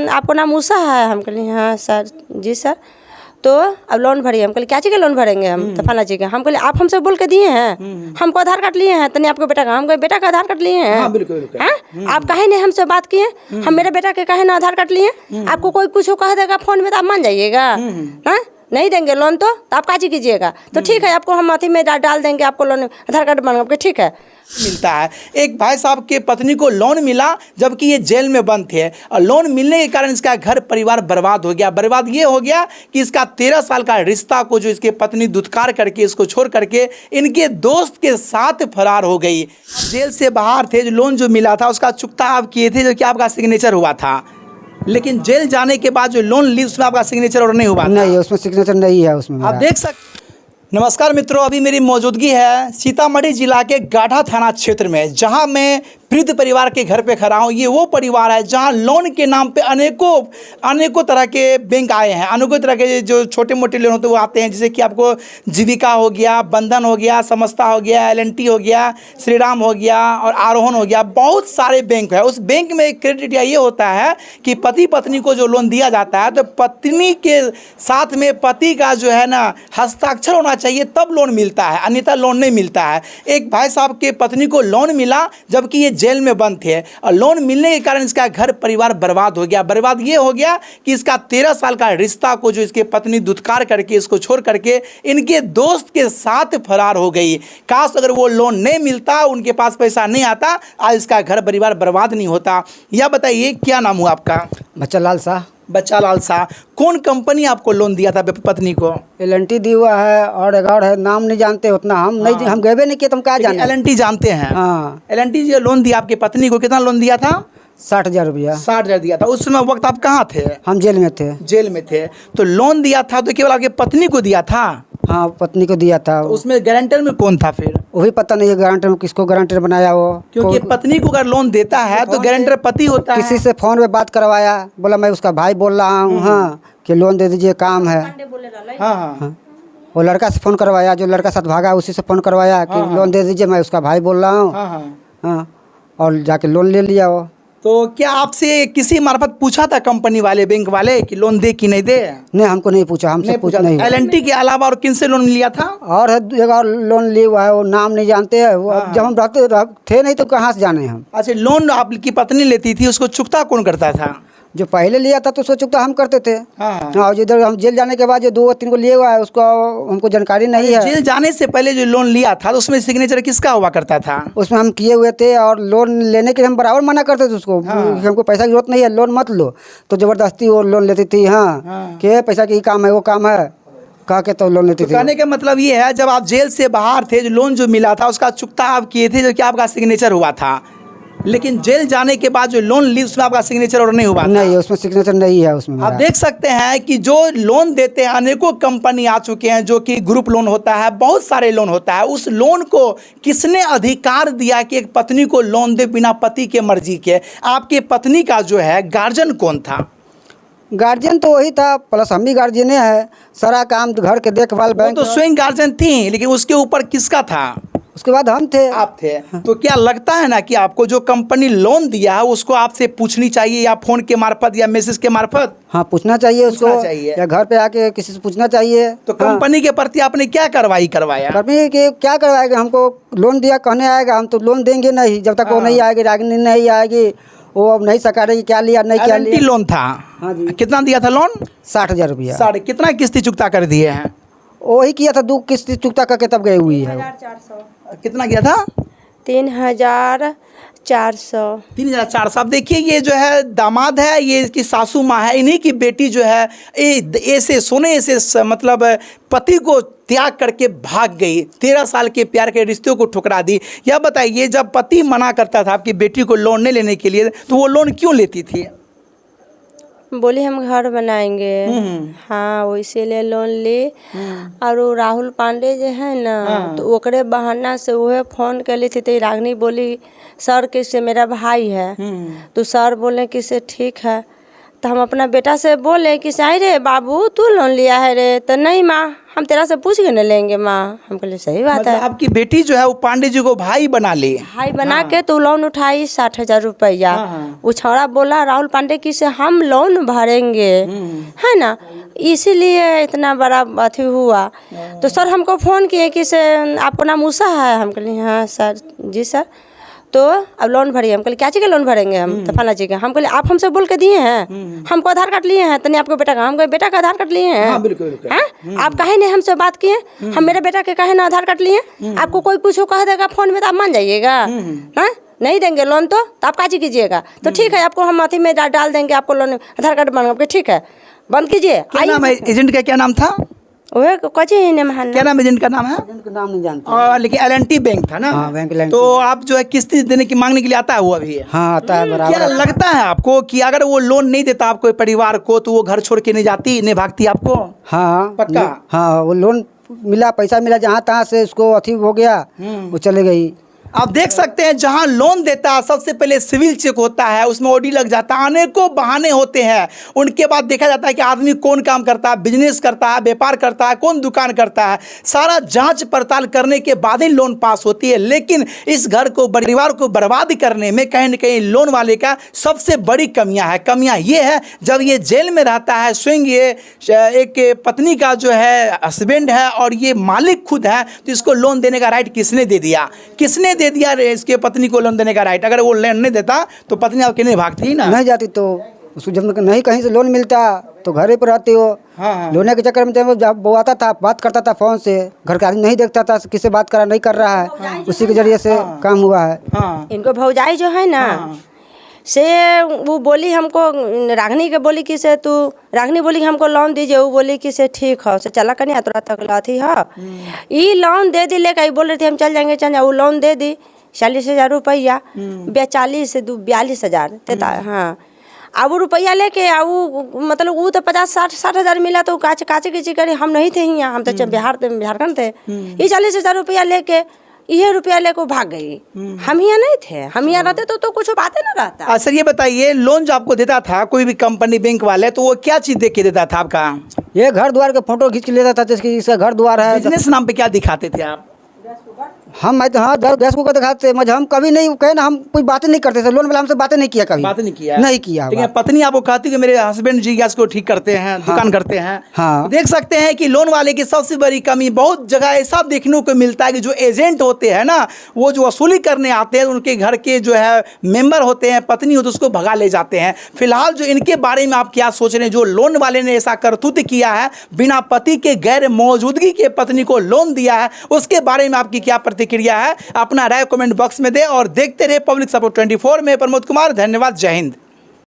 आपको नाम उषा है? हम कहली हाँ सर, जी सर। तो अब लोन भरिए। हम कहले क्या चीज़ का लोन भरेंगे हम? तो फला चीज़ का। हम कहले आप हमसे बोल के दिए हैं, हमको आधार कार्ड लिए हैं, तनी आपको बेटा का। हम कहे बेटा का आधार कार्ड लिए हैं? हाँ बिल्कुल बिल्कुल। हैं? आप काहे नहीं हमसे बात किए? हम मेरे बेटा के काहे ना आधार कार्ड लिए? आपको कोई कुछ कह देगा फोन में तो आप मान जाइएगा? हाँ, नहीं देंगे लोन तो आप काजी कीजिएगा? तो ठीक है, आपको हम अथी में डाल देंगे, आपको लोन आधार कार्ड बना के। ठीक है, मिलता है। एक भाई साहब के पत्नी को लोन मिला जबकि ये जेल में बंद थे, और लोन मिलने के कारण इसका घर परिवार बर्बाद हो गया। बर्बाद ये हो गया कि इसका 13 साल का रिश्ता को जो इसके पत्नी दुत्कार करके इसको छोड़ करके इनके दोस्त के साथ फरार हो गई। जेल से बाहर थे, जो लोन जो मिला था उसका चुकता आप किए थे, जो कि आपका सिग्नेचर हुआ था, लेकिन जेल जाने के बाद जो लोन ली उसमें आपका सिग्नेचर और नहीं हुआ? नहीं, उसमें सिग्नेचर नहीं है उसमें। आप देख सकते। नमस्कार मित्रों, अभी मेरी मौजूदगी है सीतामढ़ी जिला के गाढ़ा थाना क्षेत्र में, जहां मैं वृद्ध परिवार के घर पे खड़ा हूं। ये वो परिवार है जहां लोन के नाम पे अनेकों तरह के बैंक आए हैं, अनेकों तरह के जो छोटे मोटे लोन होते हैं वो आते हैं, जैसे कि आपको जीविका हो गया, बंधन हो गया, समस्ता हो गया, LNT हो गया, श्रीराम हो गया और आरोहण हो गया। बहुत सारे बैंक है। उस बैंक में एक क्राइटेरिया ये होता है कि पति पत्नी को जो लोन दिया जाता है तो पत्नी के साथ में पति का जो है ना हस्ताक्षर होना चाहिए, तब लोन मिलता है, अन्यथा लोन नहीं मिलता है। एक भाई साहब के पत्नी को लोन मिला जबकि ये जेल में बंद थे, और लोन मिलने के कारण इसका घर परिवार बर्बाद हो गया। बर्बाद ये हो गया कि इसका 13 साल का रिश्ता को जो इसके पत्नी दुत्कार करके इसको छोड़ करके इनके दोस्त के साथ फरार हो गई। काश अगर वो लोन नहीं मिलता, उनके पास पैसा नहीं आता, आज इसका घर परिवार बर्बाद नहीं होता। यह बताइए क्या नाम हुआ आपका? बच्चालाल शाह। बच्चालाल शाह। कौन कंपनी आपको लोन दिया था पत्नी को? LNT दी हुआ है और एक और है, नाम नहीं जानते उतना हम। नहीं, हम गए भी नहीं किए, तुम क्या जाने। LNT जानते हैं? हाँ। LNT जो लोन दिया आपकी पत्नी को, कितना लोन दिया था? 60,000 रुपया। 60,000 दिया था। उस समय वक्त आप कहाँ थे? हम जेल में थे। जेल में थे। तो लोन दिया था तो केवल आपके पत्नी को दिया था? हाँ, पत्नी को दिया था। तो उसमें गारंटर में कौन था फिर? वही पता नहीं है गारंटर में किसको गारंटर बनाया वो, क्योंकि पत्नी को अगर लोन देता है तो गारंटर पति होता है। किसी से फोन पे बात करवाया, बोला मैं उसका भाई बोल रहा हूँ, हाँ कि लोन दे दीजिए, काम है। हाँ हाँ। वो लड़का से फोन करवाया, जो लड़का साथ भागा उसी से फोन करवाया कि लोन दे दीजिए, मैं उसका भाई बोल रहा हूँ। हाँ हाँ। हाँ, और जाके लोन ले लिया वो। तो क्या आपसे किसी मार्फत पूछा था कंपनी वाले, बैंक वाले, कि लोन दे कि नहीं दे? नहीं, हमको नहीं पूछा, हमसे पूछा नहीं। LNT के अलावा और किन से लोन लिया था? और एक और लोन लिया हुआ है, वो नाम नहीं जानते हैं वो। अब जब हम थे नहीं तो कहाँ से जाने हम। अच्छा, लोन आपकी पत्नी लेती थी, उसको चुकता कौन करता था? जो पहले लिया था तो उसको चुकता हम करते थे। हाँ। और जिधर हम जेल जाने के बाद जो 2-3 को लिए हुआ है उसको हमको जानकारी नहीं है। जेल जाने से पहले जो लोन लिया था तो उसमें सिग्नेचर किसका हुआ करता था? उसमें हम किए हुए थे, और लोन लेने के लिए हम बराबर मना करते थे उसको। हमको पैसा की जरूरत नहीं है, लोन मत लो, तो जबरदस्ती वो लोन लेती थी। हाँ, कि पैसा की काम है, वो काम है कह के तो लोन लेती थी। कहने का मतलब ये है, जब आप जेल से बाहर थे, जो लोन जो मिला था उसका चुकता आप किए थे, जो कि आपका सिग्नेचर हुआ था, लेकिन जेल जाने के बाद जो लोन ली उसमें आपका सिग्नेचर और नहीं हुआ? नहीं, उसमें सिग्नेचर नहीं है उसमें। आप देख सकते हैं कि जो लोन देते हैं, अनेकों कंपनी आ चुके हैं, जो कि ग्रुप लोन होता है, बहुत सारे लोन होता है। उस लोन को किसने अधिकार दिया कि एक पत्नी को लोन दे बिना पति के मर्जी के? आपके पत्नी का जो है गार्जियन कौन था? गार्जियन तो वही था, प्लस हम भी गार्जियन है। सारा काम घर के देखभाल, बैंक तो स्वयं गार्जियन थी, लेकिन उसके ऊपर किसका था? उसके बाद हम थे। आप थे। तो क्या लगता है ना कि आपको जो कंपनी लोन दिया है उसको आपसे पूछनी चाहिए, या फोन के मार्फत या मैसेज के मार्फत? हाँ, पूछना चाहिए उसको, या घर पे आके किसी से पूछना चाहिए। तो कंपनी के प्रति आपने क्या कार्रवाई करवाया? कंपनी के क्या करवाएगा? हमको लोन दिया, कहने आएगा, हम तो लोन देंगे नहीं जब तक वो नहीं आएगी, रागिनी नहीं आएगी, वो अब नहीं सकारेगी क्या लिया नहीं क्या लिया। लोन था? हाँ जी। कितना दिया था लोन? 60,000 रुपया। 60। कितना किस्ती चुकता कर दिए हैं? वही किया था, 2 किस्त चुकता करके तब गई हुई है। 3,400। कितना किया था? 3,400। 3,400। अब देखिए, ये जो है दामाद है, ये इसकी सासू माँ है, इन्हीं की बेटी जो है ऐसे सोने से मतलब पति को त्याग करके भाग गई। 13 साल के प्यार के रिश्तों को ठुकरा दी। यह बताइए, जब पति मना करता था आपकी बेटी को लोन नहीं लेने के लिए, तो वो लोन क्यों लेती थी? बोली हम घर बनाएंगे। हाँ, वो इसीलिए लोन ली। और वो राहुल पांडे जो है ना, तो ओकरे बहाना से वह फोन कर ली थी। तो रागनी बोली सर किससे, मेरा भाई है। तो सर बोले कि से ठीक है। तो हम अपना बेटा से बोले कि सही रे बाबू तू लोन लिया है रे, तो नहीं माँ हम तेरा से पूछ के न लेंगे माँ। हम कहले सही बात है। आपकी बेटी जो है वो पांडे जी को भाई बना ली, भाई बना के तो लोन उठाई 60,000 रुपया। वो छौड़ा बोला राहुल पांडे की से हम लोन भरेंगे, है ना, इसीलिए इतना बड़ा अथी हुआ। तो सर हमको फ़ोन किए कि से आपका नाम उषा है। हम कहले हाँ सर जी सर, तो अब लोन भरिए। हम कहले क्या चीज़ का लोन भरेंगे हम, तो फला चीज़ का। हम कहले आप हमसे बोल के दिए हैं, हमको आधार कार्ड लिए हैं, तो नहीं आपको बेटा का। हम कहे बेटा का आधार कार्ड लिए हैं। हाँ, बिल्कुल, बिल्कुल। हाँ? आप काहे नहीं हमसे बात किए, हम मेरे बेटा के काहे ना आधार कार्ड लिए। आपको कोई कुछ कह देगा फ़ोन में तो आप मान जाइएगा। हाँ, नहीं देंगे लोन तो आप काजी कीजिएगा। तो ठीक है आपको हम अथी में डाल देंगे, आपको लोन आधार कार्ड बन के। ठीक है बंद कीजिए। क्या नाम है एजेंट का, क्या नाम था? वह कची नाम है, क्या नाम एजेंट का नाम है? इनका नाम नहीं जानते। और लेकिन LNT बैंक था ना? हाँ, बैंक LNT। तो आप जो है किस्त देने की मांगने के लिए आता है वो अभी? हाँ आता है क्या बराबर। लगता है आपको कि अगर वो लोन नहीं देता आपको परिवार को तो वो घर छोड़ के नहीं जाती, नहीं भागती आपको? हाँ पक्का? हाँ वो लोन मिला, पैसा मिला, जहाँ तहाँ से उसको अथी हो गया, वो चले गई। आप देख सकते हैं जहां लोन देता है सबसे पहले सिविल चेक होता है, उसमें OD लग जाता है, अनेकों बहाने होते हैं। उनके बाद देखा जाता है कि आदमी कौन काम करता है, बिजनेस करता है, व्यापार करता है, कौन दुकान करता है। सारा जांच पड़ताल करने के बाद ही लोन पास होती है। लेकिन इस घर को, परिवार को बर्बाद करने में कहीं न कहीं लोन वाले का सबसे बड़ी कमियां है। कमियां ये है जब ये जेल में रहता है, स्वयं ये एक पत्नी का जो है हस्बैंड है और ये मालिक खुद है, तो इसको लोन देने का राइट किसने दे दिया? किसने दे दिया इसके पत्नी को लोन देने का राइट? अगर वो लोन नहीं देता तो पत्नी आपके नहीं भागती ना? नहीं जाती। तो उसको जब नहीं कहीं से लोन मिलता तो घर ही पर रहती हो। हाँ। लोने के चक्कर में जब वो आता था, बात करता था फ़ोन से, घर का आदमी नहीं देखता था किससे बात करा नहीं कर रहा है, उसी के जरिए से काम हुआ है। हाँ। इनको भौजाई जो है ना से वो बोली हमको, रागनी के बोली कि से तू, रागनी बोली कि हमको लोन दीजिए। वो बोली कि से ठीक है, से चला कन्या तोरा तक लाती है, ये लोन दे दी। लेकर बोल रही थी हम चल जाएंगे, वो लोन दे दी 40,000 रुपया, 42 से 42,000 देता। हाँ, अब वो रुपया लेके वो मतलब वो तो 50-60 मिला तो काचे किसी करे। हम नहीं थे यहाँ, हम तो बिहारखंड थे। ये 40,000 रुपया लेके, ये रुपया लेकर भाग गई। हम यहाँ नहीं थे, हम यहाँ रहते तो कुछ बातें ना रहता। सर ये बताइए, लोन जो आपको देता था कोई भी कंपनी, बैंक वाले, तो वो क्या चीज़ देख के देता था आपका? ये घर द्वार के फोटो खींच के लेता था, जिसकी इसका घर द्वार है। बिजनेस नाम पे क्या दिखाते थे आप? हम हाँ गैस कुकर दिखाते, मगर हम कभी नहीं कहे ना, हम कोई बातें नहीं करते थे। लोन वाला हमसे बातें नहीं किया, कभी बात नहीं किया? नहीं किया। ठीक है, पत्नी आपको कहती कि मेरे हस्बैंड जी गैस को ठीक करते हैं, दुकान करते हैं। हाँ। देख सकते हैं कि लोन वाले की सबसे बड़ी कमी बहुत जगह ऐसा देखने को मिलता है कि जो एजेंट होते हैं ना, वो जो वसूली करने आते हैं, उनके घर के जो है मेंबर होते हैं, पत्नी होती है, उसको भगा ले जाते हैं। फिलहाल जो इनके बारे में आप क्या सोच रहे हैं? जो लोन वाले ने ऐसा करतूत किया है, बिना पति के गैर मौजूदगी के पत्नी को लोन दिया है, उसके बारे में आपकी क्या प्रतिक्रिया है? अपना राय कमेंट बॉक्स में दे और देखते रहे पब्लिक सपोर्ट 24 में। प्रमोद कुमार, धन्यवाद, जय हिंद।